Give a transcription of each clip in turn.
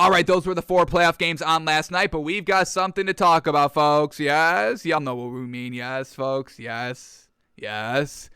All right, those were the 4 playoff games on last night, but we've got something to talk about, folks. Yes, y'all know what we mean. Yes, folks. Yes, yes.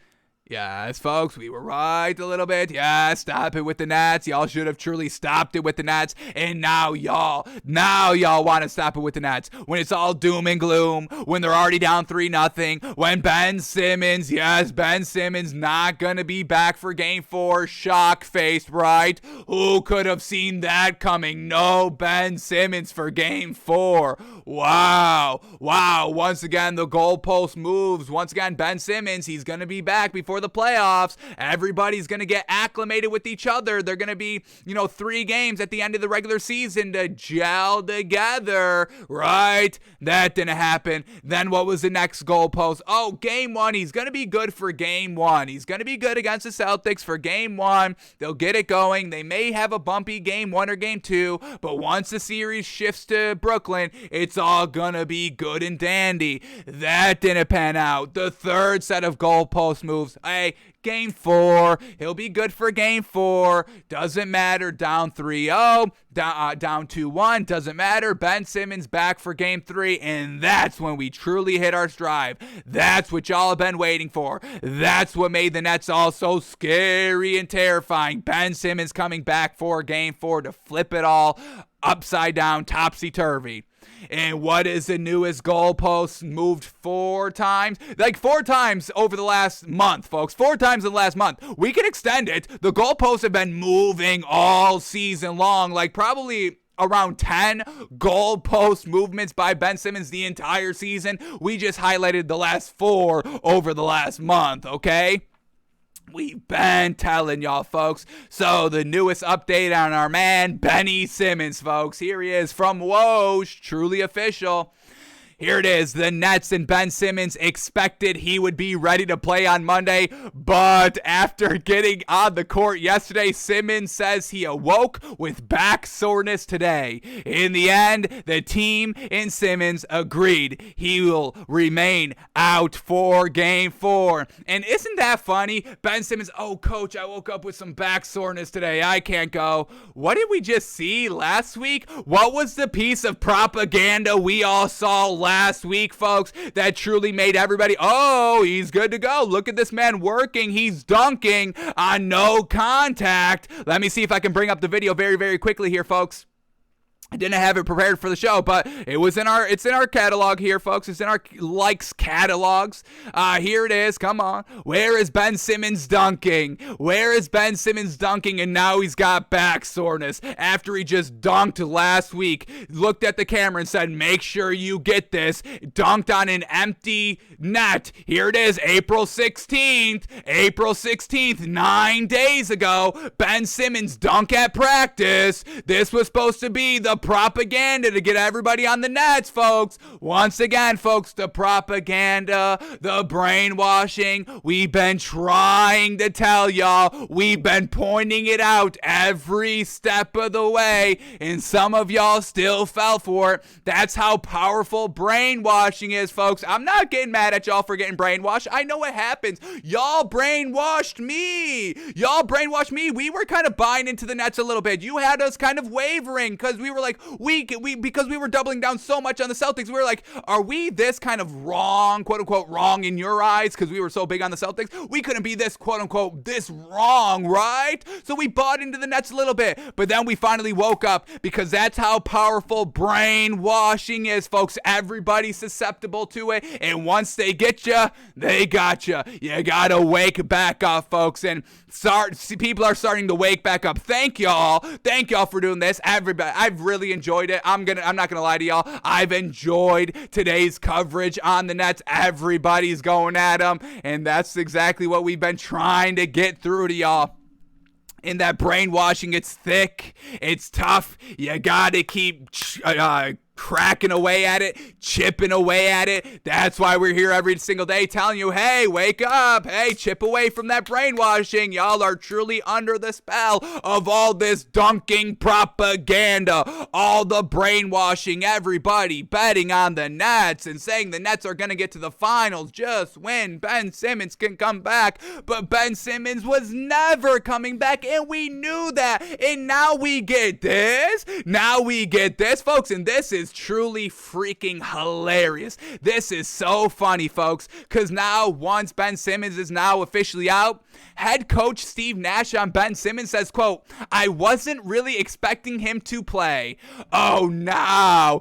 Yes, folks, we were right a little bit. Yeah, stop it with the Nets. Y'all should have truly stopped it with the Nets. And now y'all want to stop it with the Nets. When it's all doom and gloom, when they're already down 3-0, when Ben Simmons not going to be back for game 4. Shock-faced, right? Who could have seen that coming? No Ben Simmons for game 4. Wow. Once again, the goalpost moves. Once again, Ben Simmons, he's going to be back before the playoffs. Everybody's going to get acclimated with each other. They're going to be, 3 games at the end of the regular season to gel together, right? That didn't happen. Then what was the next goalpost? Oh, game 1. He's going to be good for game 1. He's going to be good against the Celtics for game 1. They'll get it going. They may have a bumpy game 1 or game 2, but once the series shifts to Brooklyn, it's all going to be good and dandy. That didn't pan out. The third set of goalpost moves. Hey, game 4, he'll be good for game 4. Doesn't matter, down 3-0, down 2-1, doesn't matter. Ben Simmons back for game 3, and that's when we truly hit our stride. That's what y'all have been waiting for. That's what made the Nets all so scary and terrifying. Ben Simmons coming back for game 4 to flip it all upside down, topsy-turvy. And what is the newest goalpost? Moved 4 times? Like 4 times over the last month, folks. 4 times in the last month. We can extend it. The goalposts have been moving all season long. Like probably around 10 goalpost movements by Ben Simmons the entire season. We just highlighted the last 4 over the last month, okay? We've been telling y'all, folks. So the newest update on our man, Benny Simmons, folks. Here he is from Woj, truly official. Here it is. The Nets and Ben Simmons expected he would be ready to play on Monday, but after getting on the court yesterday, Simmons says he awoke with back soreness today. In the end, the team and Simmons agreed he will remain out for game 4. And isn't that funny? Ben Simmons, oh, coach, I woke up with some back soreness today. I can't go. What did we just see last week? What was the piece of propaganda we all saw last week, folks, that truly made everybody, oh, he's good to go. Look at this man working. He's dunking on no contact. Let me see if I can bring up the video very, very quickly here, folks. I didn't have it prepared for the show, but it's in our catalog here, folks. It's in our likes catalogs. Here it is. Come on. Where is Ben Simmons dunking? Where is Ben Simmons dunking? And now he's got back soreness after he just dunked last week. Looked at the camera and said, make sure you get this. Dunked on an empty net. Here it is. April 16th. April 16th, 9 days ago. Ben Simmons dunk at practice. This was supposed to be the propaganda to get everybody on the Nets, folks. Once again, folks, the propaganda, the brainwashing. We've been trying to tell y'all. We've been pointing it out every step of the way, and some of y'all still fell for it. That's how powerful brainwashing is, folks. I'm not getting mad at y'all for getting brainwashed. I know what happens. Y'all brainwashed me. We were kind of buying into the Nets a little bit. You had us kind of wavering because we were like, because we were doubling down so much on the Celtics, we were like, are we this kind of wrong, quote unquote, wrong in your eyes because we were so big on the Celtics? We couldn't be this, quote unquote, this wrong, right? So we bought into the Nets a little bit, but then we finally woke up because that's how powerful brainwashing is, folks. Everybody's susceptible to it, and once they get you, they got you. You gotta wake back up, folks, and people are starting to wake back up. Thank y'all for doing this. Everybody, I've really enjoyed it. I'm not gonna lie to y'all. I've enjoyed today's coverage on the Nets. Everybody's going at them, and that's exactly what we've been trying to get through to y'all. In that brainwashing, it's thick, it's tough. You gotta keep cracking away at it, chipping away at it. That's why we're here every single day telling you, hey, wake up. Hey, chip away from that brainwashing. Y'all are truly under the spell of all this dunking propaganda. All the brainwashing, everybody betting on the Nets and saying the Nets are going to get to the finals just when Ben Simmons can come back. But Ben Simmons was never coming back, and we knew that. And now we get this. Now we get this, folks, and this is truly freaking hilarious. This is so funny, folks, because now once Ben Simmons is now officially out, head coach Steve Nash on Ben Simmons says, quote, I wasn't really expecting him to play. Oh, now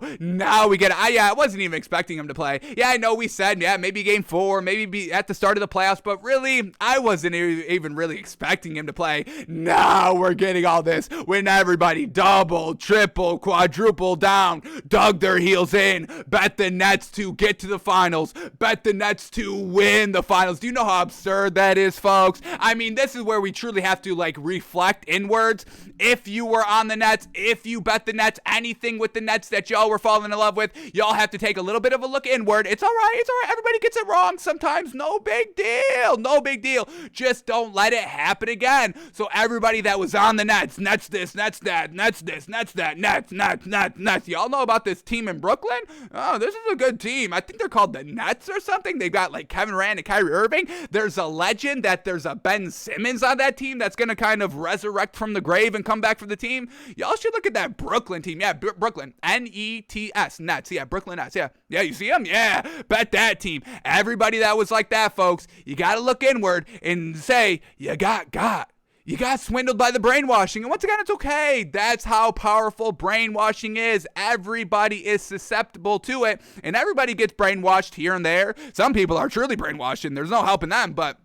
we get it. I wasn't even expecting him to play. Yeah, I know we said, yeah, maybe game 4, maybe be at the start of the playoffs, but really, I wasn't even really expecting him to play. Now we're getting all this when everybody double, triple, quadruple down, dug their heels in, bet the Nets to get to the finals, bet the Nets to win the finals. Do you know how absurd that is, folks? I mean, this is where we truly have to, reflect inwards. If you were on the Nets, if you bet the Nets, anything with the Nets that y'all were falling in love with, y'all have to take a little bit of a look inward. It's all right. Everybody gets it wrong sometimes. No big deal. Just don't let it happen again. So everybody that was on the Nets this, Nets that, Nets this, Nets that, Nets. Y'all know about this team in Brooklyn? Oh, this is a good team. I think they're called the Nets or something. They've got Kevin Durant and Kyrie Irving. There's a legend that there's a Ben Simmons on that team that's going to kind of resurrect from the grave and come back for the team. Y'all should look at that Brooklyn team. Yeah, Brooklyn. Nets. Nets. Yeah, Brooklyn Nets. Yeah, you see them? Yeah, bet that team. Everybody that was like that, folks, you got to look inward and say, you got swindled by the brainwashing. And once again, it's okay. That's how powerful brainwashing is. Everybody is susceptible to it, and everybody gets brainwashed here and there. Some people are truly brainwashed, and there's no helping them, but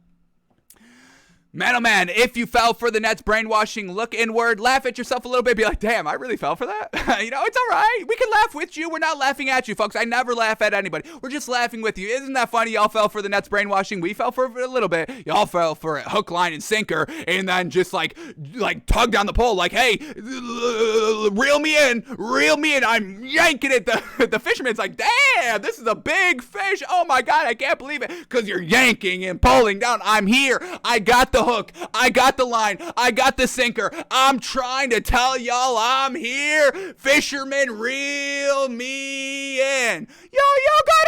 man, oh man, if you fell for the Nets brainwashing, look inward, laugh at yourself a little bit, be like, damn, I really fell for that? It's all right. We can laugh with you. We're not laughing at you, folks. I never laugh at anybody. We're just laughing with you. Isn't that funny? Y'all fell for the Nets brainwashing. We fell for it a little bit. Y'all fell for it hook, line, and sinker, and then just tug down the pole hey, reel me in. I'm yanking it. The fisherman's like, damn, this is a big fish. Oh my God, I can't believe it. Because you're yanking and pulling down. I'm here. I got the hook, I got the line, I got the sinker. I'm trying to tell y'all I'm here. Fisherman, reel me in. Y'all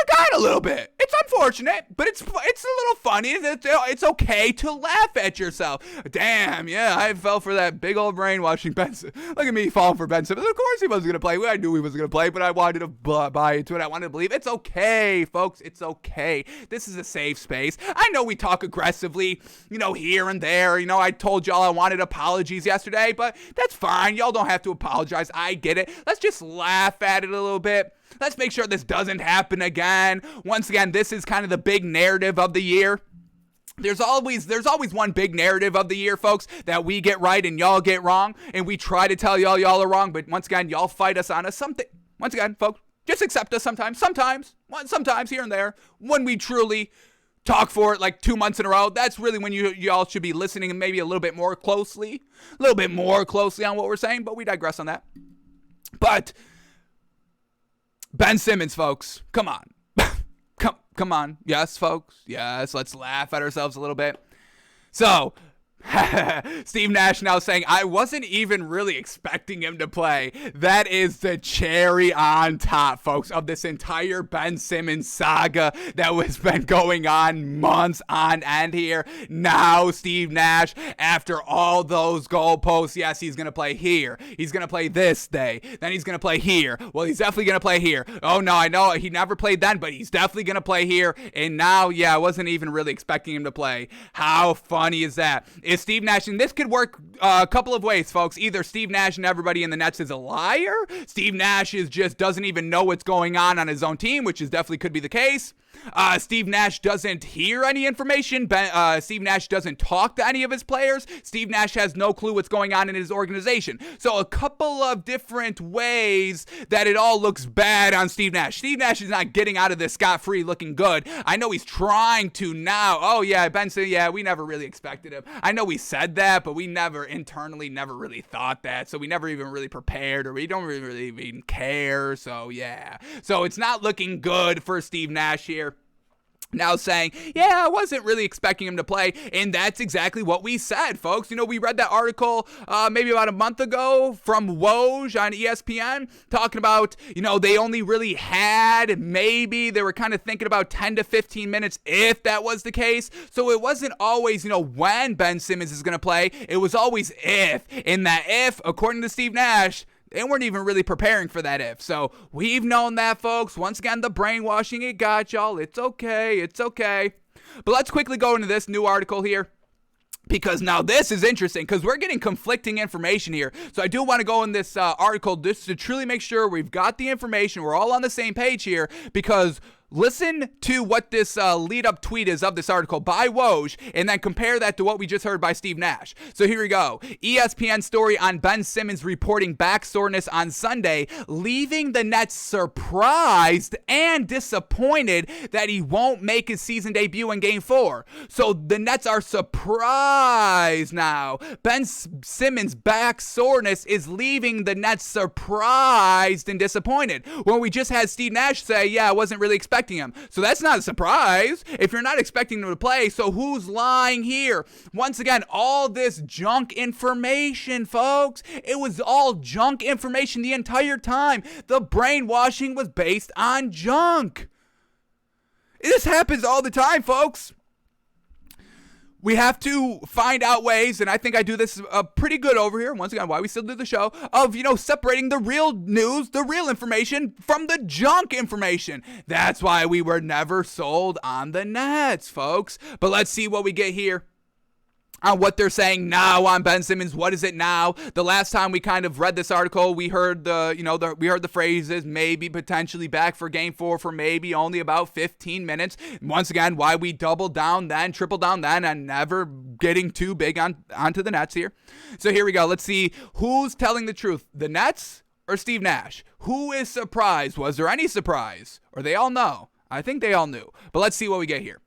got a little bit. It's unfortunate, but it's a little funny. It's okay to laugh at yourself. Damn, yeah, I fell for that big old brainwashing Ben Simmons. Look at me falling for Ben Simmons. Of course he wasn't going to play. I knew he was going to play, but I wanted to buy into it. I wanted to believe. It's okay, folks. It's okay. This is a safe space. I know we talk aggressively, here and there. I told y'all I wanted apologies yesterday, but that's fine. Y'all don't have to apologize. I get it. Let's just laugh at it a little bit. Let's make sure this doesn't happen again. Once again, this is kind of the big narrative of the year. There's always one big narrative of the year, folks, that we get right and y'all get wrong, and we try to tell y'all are wrong, but once again, y'all fight us on something. Once again, folks, just accept us sometimes here and there, when we truly talk for it 2 months in a row. That's really when y'all should be listening and maybe a little bit more closely on what we're saying, but we digress on that. But Ben Simmons, folks, come on. Come on. Yes, folks. Yes, let's laugh at ourselves a little bit. So, Steve Nash now saying, I wasn't even really expecting him to play. That is the cherry on top, folks, of this entire Ben Simmons saga that has been going on months on end here. Now Steve Nash, after all those goalposts, yes, he's going to play here. He's going to play this day. Then he's going to play here. Well, he's definitely going to play here. Oh, no, I know he never played then, but he's definitely going to play here. And now, yeah, I wasn't even really expecting him to play. How funny is that? Is Steve Nash, and this could work a couple of ways, folks. Either Steve Nash and everybody in the Nets is a liar. Steve Nash doesn't even know what's going on his own team, which definitely could be the case. Steve Nash doesn't hear any information. Steve Nash doesn't talk to any of his players. Steve Nash has no clue what's going on in his organization. So a couple of different ways that it all looks bad on Steve Nash. Steve Nash is not getting out of this scot-free looking good. I know he's trying to now. Oh, yeah, Benson, yeah, we never really expected him. I know we said that, but we never really thought that. So we never even really prepared, or we don't really even care. So, yeah. So it's not looking good for Steve Nash here. Now saying, yeah, I wasn't really expecting him to play, and that's exactly what we said, folks. You know, we read that article maybe about a month ago from Woj on ESPN talking about, you know, they only really had maybe, they were kind of thinking about 10 to 15 minutes if that was the case. So it wasn't always, you know, when Ben Simmons is going to play. It was always if, and that if, according to Steve Nash, they weren't even really preparing for that if. So we've known that, folks. Once again, the brainwashing, it got y'all. It's okay. It's okay. But let's quickly go into this new article here, because now this is interesting, because we're getting conflicting information here. So I do want to go in this article just to truly make sure we've got the information. We're all on the same page here, because listen to what this lead-up tweet is of this article by Woj, and then compare that to what we just heard by Steve Nash. So here we go. ESPN story on Ben Simmons reporting back soreness on Sunday, leaving the Nets surprised and disappointed that he won't make his season debut in Game 4. So the Nets are surprised now. Ben Simmons' back soreness is leaving the Nets surprised and disappointed. When we just had Steve Nash say, yeah, I wasn't really expecting him. So that's not a surprise if you're not expecting him to play. So who's lying here? Once again, all this junk information, folks. It was all junk information the entire time. The brainwashing was based on junk. This happens all the time, folks. We have to find out ways, and I think I do this pretty good over here, once again, why we still do the show, of, you know, separating the real news, the real information, from the junk information. That's why we were never sold on the Nets, folks. But let's see what we get here on what they're saying now on Ben Simmons. What is it now? The last time we kind of read this article, we heard the phrases maybe potentially back for Game 4 for maybe only about 15 minutes. Once again, why we doubled down then, tripled down then, and never getting too big onto the Nets here. So here we go. Let's see who's telling the truth, the Nets or Steve Nash. Who is surprised? Was there any surprise? Or they all know? I think they all knew. But let's see what we get here.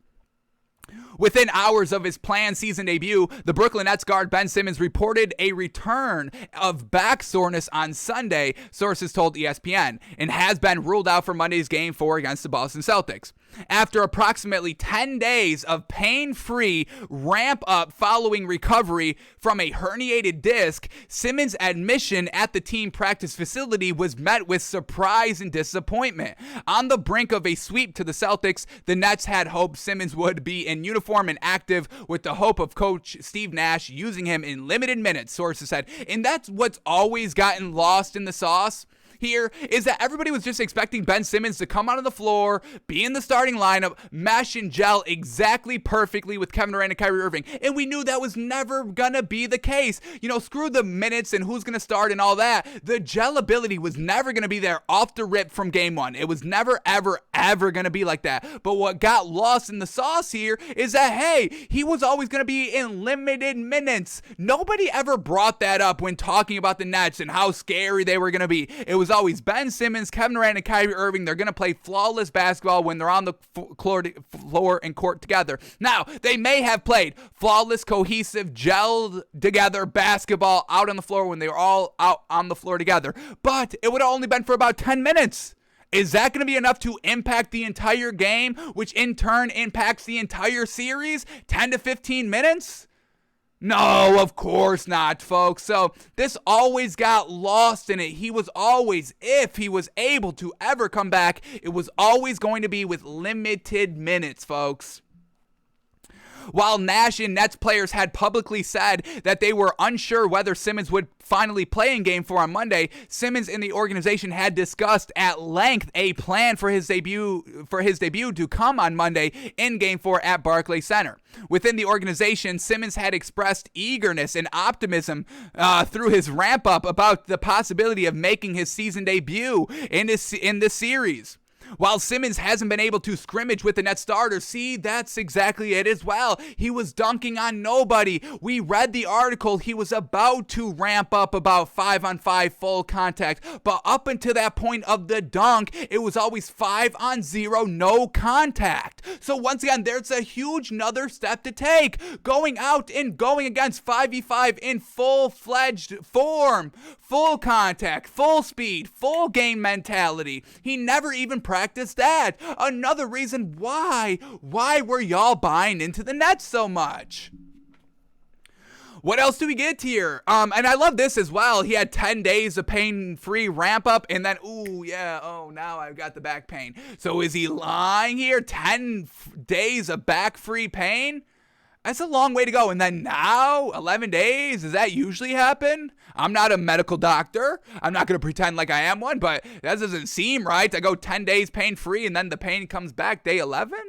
Within hours of his planned season debut, the Brooklyn Nets guard Ben Simmons reported a return of back soreness on Sunday, sources told ESPN, and has been ruled out for Monday's Game 4 against the Boston Celtics. After approximately 10 days of pain-free ramp-up following recovery from a herniated disc, Simmons' admission at the team practice facility was met with surprise and disappointment. On the brink of a sweep to the Celtics, the Nets had hoped Simmons would be in uniform and active, with the hope of coach Steve Nash using him in limited minutes, sources said. And that's what's always gotten lost in the sauce here, is that everybody was just expecting Ben Simmons to come out of the floor, be in the starting lineup, mesh and gel exactly perfectly with Kevin Durant and Kyrie Irving. And we knew that was never gonna be the case. You know, screw the minutes and who's gonna start and all that. The gel ability was never gonna be there off the rip from Game 1. It was never, ever gonna be like that. But what got lost in the sauce here is that, hey, he was always gonna be in limited minutes. Nobody ever brought that up when talking about the Nets and how scary they were gonna be. It was always Ben Simmons, Kevin Durant, and Kyrie Irving. They're going to play flawless basketball when they're on the floor and court together. Now, they may have played flawless, cohesive, gelled together basketball out on the floor when they were all out on the floor together, but it would have only been for about 10 minutes. Is that going to be enough to impact the entire game, which in turn impacts the entire series? 10 to 15 minutes? No, of course not, folks. So this always got lost in it. He was always, if he was able to ever come back, it was always going to be with limited minutes, folks. While Nash and Nets players had publicly said that they were unsure whether Simmons would finally play in Game 4 on Monday, Simmons and the organization had discussed at length a plan for his debut to come on Monday in Game 4 at Barclays Center. Within the organization, Simmons had expressed eagerness and optimism through his ramp-up about the possibility of making his season debut in this series. While Simmons hasn't been able to scrimmage with the Nets starters, see, that's exactly it as well. He was dunking on nobody. We read the article. He was about to ramp up about 5-on-5 full contact, but up until that point of the dunk, it was always 5-on-0 no contact. So once again, there's a huge another step to take. Going out and going against 5v5 in full-fledged form. Full contact, full speed, full game mentality. He never even practiced that. Another reason why were y'all buying into the Nets so much? What else do we get here? And I love this as well. He had 10 days of pain-free ramp-up, and then, now I've got the back pain. So is he lying here? 10 days of back-free pain? That's a long way to go. And then now, 11 days, does that usually happen? I'm not a medical doctor. I'm not going to pretend like I am one, but that doesn't seem right. I go 10 days pain-free, and then the pain comes back day 11?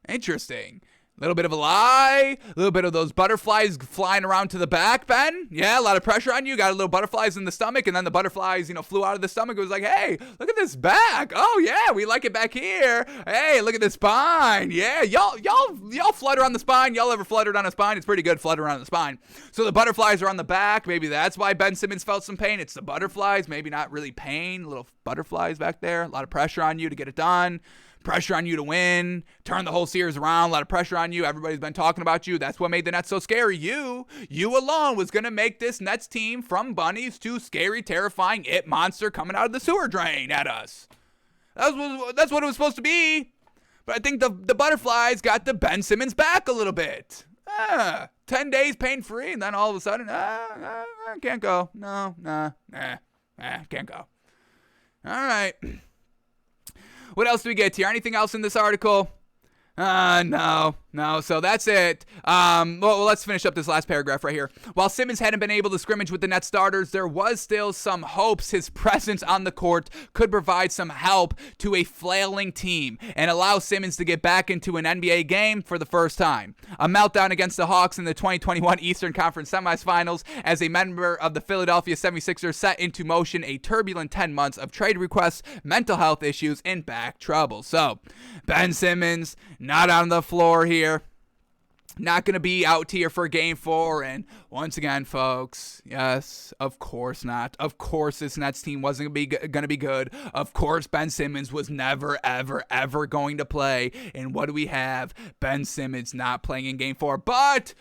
Interesting. A little bit of a lie, a little bit of those butterflies flying around to the back, Ben. Yeah, a lot of pressure on you. Got a little butterflies in the stomach, and then the butterflies, flew out of the stomach. It was like, hey, look at this back. Oh yeah, we like it back here. Hey, look at the spine. Yeah, y'all flutter on the spine. Y'all ever fluttered on a spine? It's pretty good fluttering on the spine. So the butterflies are on the back. Maybe that's why Ben Simmons felt some pain. It's the butterflies. Maybe not really pain. Little butterflies back there. A lot of pressure on you to get it done. Pressure on you to win, turn the whole series around, a lot of pressure on you. Everybody's been talking about you. That's what made the Nets so scary. You alone was going to make this Nets team from bunnies to scary, terrifying it monster coming out of the sewer drain at us. That's what it was supposed to be. But I think the butterflies got the Ben Simmons back a little bit. 10 days pain-free, and then all of a sudden, can't go. Can't go. All right. What else do we get here? Anything else in this article? No. So that's it. Well, let's finish up this last paragraph right here. While Simmons hadn't been able to scrimmage with the Nets starters, there was still some hopes his presence on the court could provide some help to a flailing team and allow Simmons to get back into an NBA game for the first time. A meltdown against the Hawks in the 2021 Eastern Conference Semifinals as a member of the Philadelphia 76ers set into motion a turbulent 10 months of trade requests, mental health issues, and back trouble. So, Ben Simmons, not on the floor here. Not going to be out here for game 4. And once again, folks, yes, of course not. Of course this Nets team wasn't going to be good. Of course Ben Simmons was never, ever, ever going to play. And what do we have? Ben Simmons not playing in game 4. But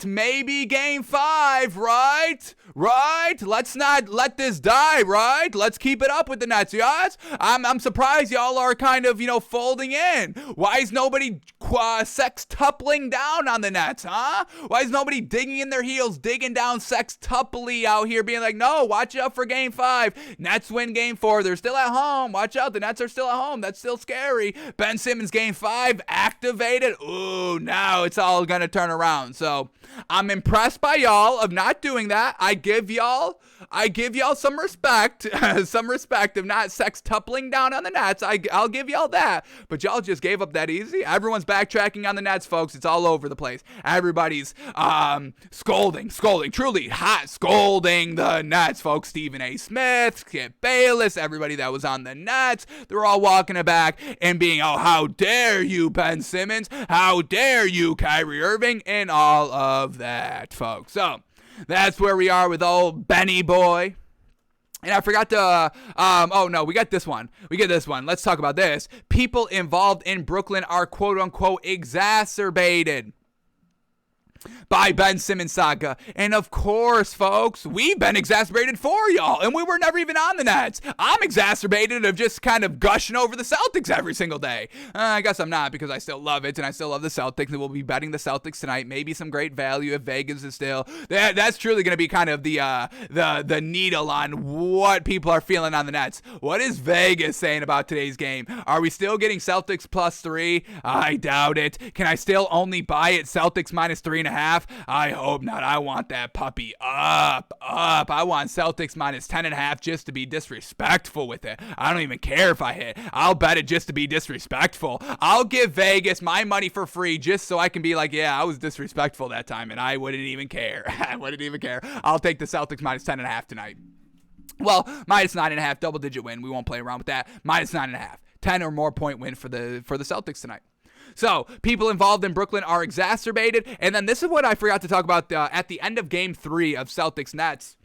maybe game 5, right? Right? Let's not let this die, right? Let's keep it up with the Nets, yes? I'm surprised y'all are kind of, folding in. Why is nobody sextupling down on the Nets, huh? Why is nobody digging in their heels, digging down sextuply out here, being like, no, watch out for game 5. Nets win game 4. They're still at home. Watch out. The Nets are still at home. That's still scary. Ben Simmons game 5 activated. Ooh, now it's all going to turn around. So I'm impressed by y'all of not doing that. I give y'all some respect, of not sextupling down on the Nets. I'll give y'all that. But y'all just gave up that easy. Everyone's backtracking on the Nets, folks. It's all over the place. Everybody's scolding, truly hot scolding the Nets, folks. Stephen A. Smith, Skip Bayless, everybody that was on the Nets, they're all walking it back and being, oh, how dare you, Ben Simmons? How dare you, Kyrie Irving? And all of that, folks. So that's where we are with old Benny boy. And I forgot to, we got this one. Let's talk about this. People involved in Brooklyn are quote-unquote exacerbated by Ben Simmons saga. And of course, folks, we've been exacerbated for y'all, and we were never even on the Nets. I'm exacerbated of just kind of gushing over the Celtics every single day. I guess I'm not, because I still love it, and I still love the Celtics, and we'll be betting the Celtics tonight. Maybe some great value if Vegas is still. That's truly going to be kind of the needle on what people are feeling on the Nets. What is Vegas saying about today's game? Are we still getting Celtics +3? I doubt it. Can I still only buy it Celtics -3.5? I hope not. I want that puppy up. I want Celtics -10.5 just to be disrespectful with it. I don't even care if I hit. I'll bet it just to be disrespectful. I'll give Vegas my money for free just so I can be like, yeah, I was disrespectful that time, and I wouldn't even care. I'll take the Celtics -10.5 tonight. Well, -9.5, double-digit win. We won't play around with that. -9.5. 10 or more point win for the Celtics tonight. So, people involved in Brooklyn are exacerbated. And then this is what I forgot to talk about at the end of Game 3 of Celtics-Nets.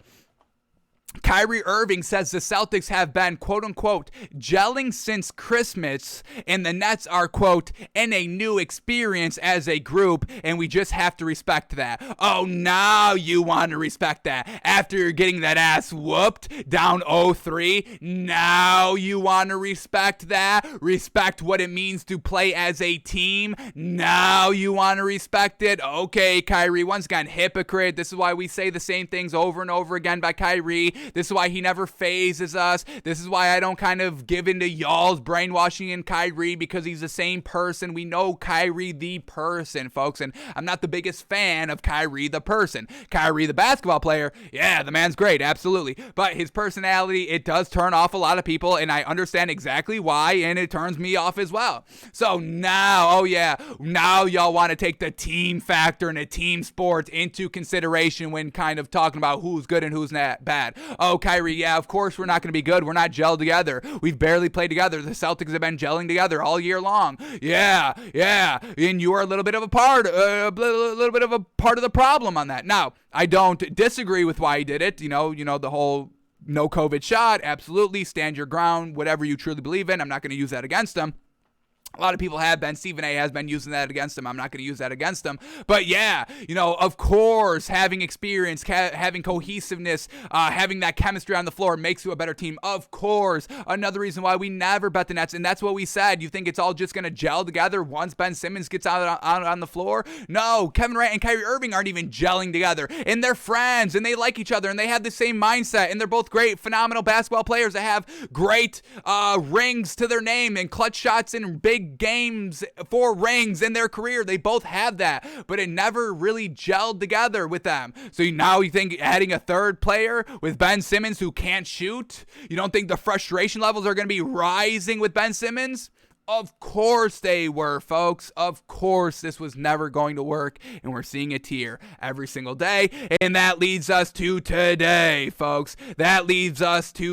Kyrie Irving says the Celtics have been, quote-unquote, gelling since Christmas, and the Nets are, quote, in a new experience as a group, and we just have to respect that. Oh, now you want to respect that. After you're getting that ass whooped down 0-3, now you want to respect that. Respect what it means to play as a team. Now you want to respect it. Okay, Kyrie, once again, hypocrite. This is why we say the same things over and over again by Kyrie. This is why he never phases us. This is why I don't kind of give into y'all's brainwashing in Kyrie, because he's the same person. We know Kyrie the person, folks, and I'm not the biggest fan of Kyrie the person. Kyrie the basketball player, yeah, the man's great, absolutely. But his personality, it does turn off a lot of people, and I understand exactly why, and it turns me off as well. So now, oh yeah, now y'all want to take the team factor and a team sport into consideration when kind of talking about who's good and who's not bad. Oh, Kyrie, yeah, of course we're not going to be good. We're not gelled together. We've barely played together. The Celtics have been gelling together all year long. Yeah, and you are a little bit of a part of the problem on that. Now, I don't disagree with why he did it. You know the whole no COVID shot. Absolutely, stand your ground. Whatever you truly believe in. I'm not going to use that against him. A lot of people have been. Stephen A. has been using that against him. I'm not going to use that against him. But yeah, of course, having experience, having cohesiveness, having that chemistry on the floor makes you a better team. Of course. Another reason why we never bet the Nets, and that's what we said. You think it's all just going to gel together once Ben Simmons gets out on the floor? No, Kevin Durant and Kyrie Irving aren't even gelling together. And they're friends, and they like each other, and they have the same mindset, and they're both great, phenomenal basketball players that have great rings to their name and clutch shots in big games for rings in their career. They both have that, but it never really gelled together with them. So now you think adding a third player with Ben Simmons who can't shoot, you don't think the frustration levels are going to be rising with Ben Simmons? Of course they were, folks. Of course this was never going to work, and we're seeing it here every single day. And that leads us to today, folks. That leads us to